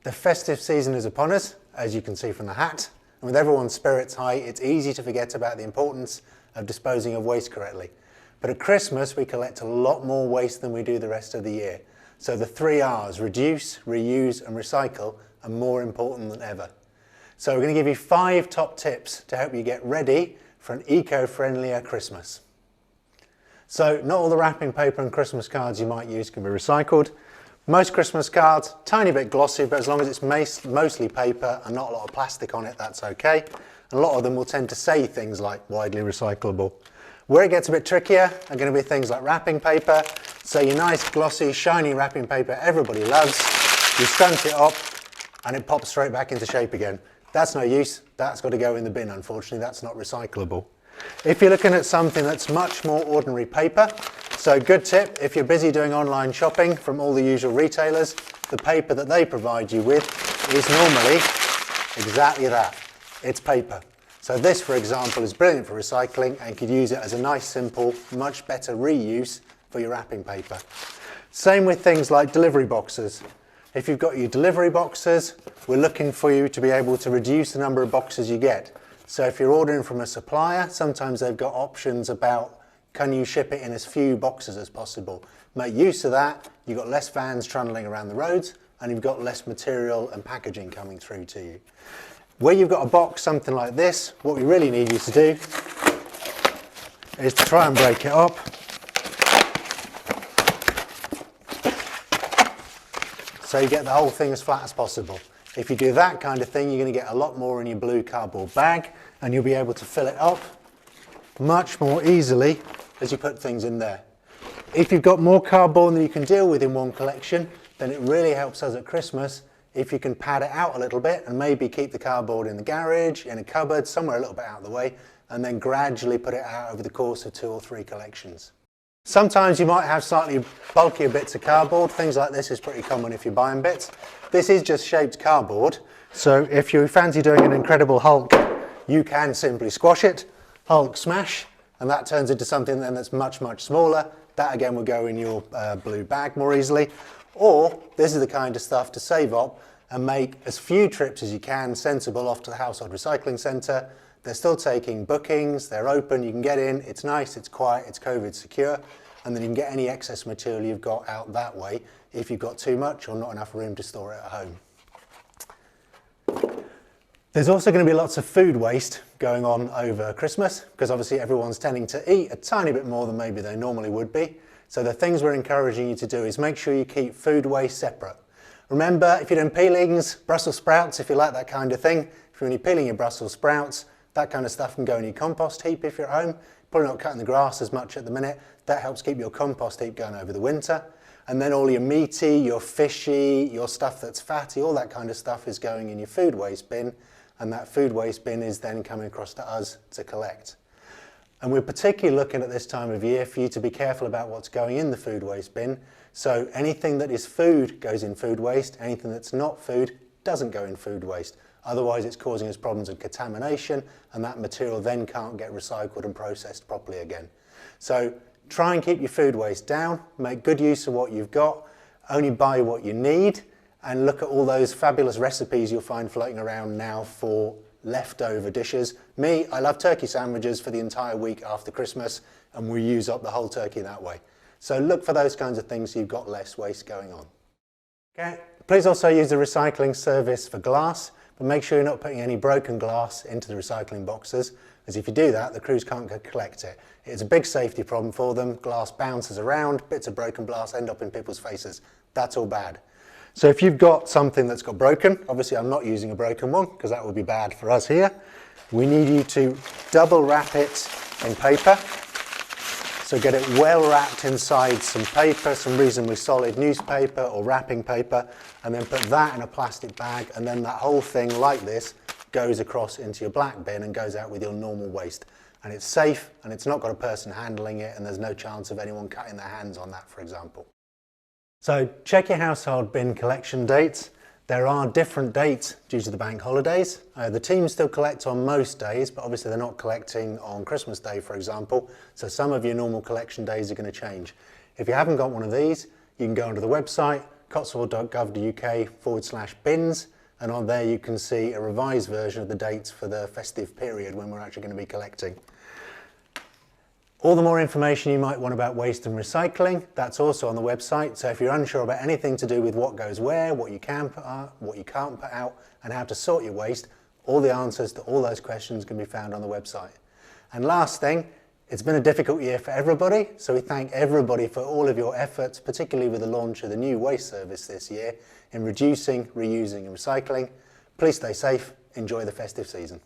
The festive season is upon us, as you can see from the hat, and with everyone's spirits high, it's easy to forget about the importance of disposing of waste correctly. But at Christmas, we collect a lot more waste than we do the rest of the year. So the 3 R's, reduce, reuse and recycle, are more important than ever. So we're going to give you 5 top tips to help you get ready for an eco-friendlier Christmas. So not all the wrapping paper and Christmas cards you might use can be recycled. Most Christmas cards, tiny bit glossy, but as long as it's mostly paper and not a lot of plastic on it, that's okay. And a lot of them will tend to say things like widely recyclable. Where it gets a bit trickier are going to be things like wrapping paper. So your nice glossy, shiny wrapping paper everybody loves, you scrunch it up and it pops straight back into shape again. That's no use, that's got to go in the bin unfortunately, that's not recyclable. If you're looking at something that's much more ordinary paper, so good tip, if you're busy doing online shopping from all the usual retailers, the paper that they provide you with is normally exactly that, it's paper. So this, for example, is brilliant for recycling and could use it as a nice, simple, much better reuse for your wrapping paper. Same with things like delivery boxes. If you've got your delivery boxes, we're looking for you to be able to reduce the number of boxes you get. So if you're ordering from a supplier, sometimes they've got options about can you ship it in as few boxes as possible. Make use of that, you've got less vans trundling around the roads and you've got less material and packaging coming through to you. Where you've got a box, something like this, what we really need you to do is to try and break it up. So you get the whole thing as flat as possible. If you do that kind of thing, you're going to get a lot more in your blue cardboard bag and you'll be able to fill it up much more easily as you put things in there. If you've got more cardboard than you can deal with in one collection, then it really helps us at Christmas if you can pad it out a little bit and maybe keep the cardboard in the garage, in a cupboard, somewhere a little bit out of the way, and then gradually put it out over the course of 2 or 3 collections. Sometimes you might have slightly bulkier bits of cardboard. Things like this is pretty common if you're buying bits. This is just shaped cardboard, so if you fancy doing an Incredible Hulk, you can simply squash it, Hulk smash, and that turns into something then that's much, much smaller. That again will go in your blue bag more easily. Or this is the kind of stuff to save up and make as few trips as you can sensible off to the household recycling centre. They're still taking bookings, they're open, you can get in, it's nice, it's quiet, it's COVID secure, and then you can get any excess material you've got out that way if you've got too much or not enough room to store it at home. There's also going to be lots of food waste going on over Christmas because obviously everyone's tending to eat a tiny bit more than maybe they normally would be. So the things we're encouraging you to do is make sure you keep food waste separate. Remember, if you're doing peelings, Brussels sprouts, if you like that kind of thing, if you're only peeling your Brussels sprouts, that kind of stuff can go in your compost heap if you're at home. Probably not cutting the grass as much at the minute. That helps keep your compost heap going over the winter. And then all your meaty, your fishy, your stuff that's fatty, all that kind of stuff is going in your food waste bin. And that food waste bin is then coming across to us to collect. And we're particularly looking at this time of year for you to be careful about what's going in the food waste bin. So anything that is food goes in food waste, anything that's not food doesn't go in food waste. Otherwise it's causing us problems of contamination and that material then can't get recycled and processed properly again. So try and keep your food waste down, make good use of what you've got, only buy what you need, and look at all those fabulous recipes you'll find floating around now for leftover dishes. Me, I love turkey sandwiches for the entire week after Christmas and we use up the whole turkey that way. So look for those kinds of things so you've got less waste going on. Okay. Please also use the recycling service for glass, but make sure you're not putting any broken glass into the recycling boxes, as if you do that, the crews can't go collect it. It's a big safety problem for them. Glass bounces around, bits of broken glass end up in people's faces. That's all bad. So if you've got something that's got broken, obviously I'm not using a broken one because that would be bad for us here. We need you to double wrap it in paper. So get it well wrapped inside some paper, some reasonably solid newspaper or wrapping paper, and then put that in a plastic bag, and then that whole thing like this goes across into your black bin and goes out with your normal waste. And it's safe and it's not got a person handling it and there's no chance of anyone cutting their hands on that, for example. So check your household bin collection dates. There are different dates due to the bank holidays. The team still collect on most days, but obviously they're not collecting on Christmas Day, for example. So some of your normal collection days are going to change. If you haven't got one of these, you can go onto the website, cotswold.gov.uk/bins, and on there you can see a revised version of the dates for the festive period when we're actually going to be collecting. All the more information you might want about waste and recycling, that's also on the website. So if you're unsure about anything to do with what goes where, what you can put out, what you can't put out, and how to sort your waste, all the answers to all those questions can be found on the website. And last thing, it's been a difficult year for everybody, so we thank everybody for all of your efforts, particularly with the launch of the new waste service this year in reducing, reusing and recycling. Please stay safe, enjoy the festive season.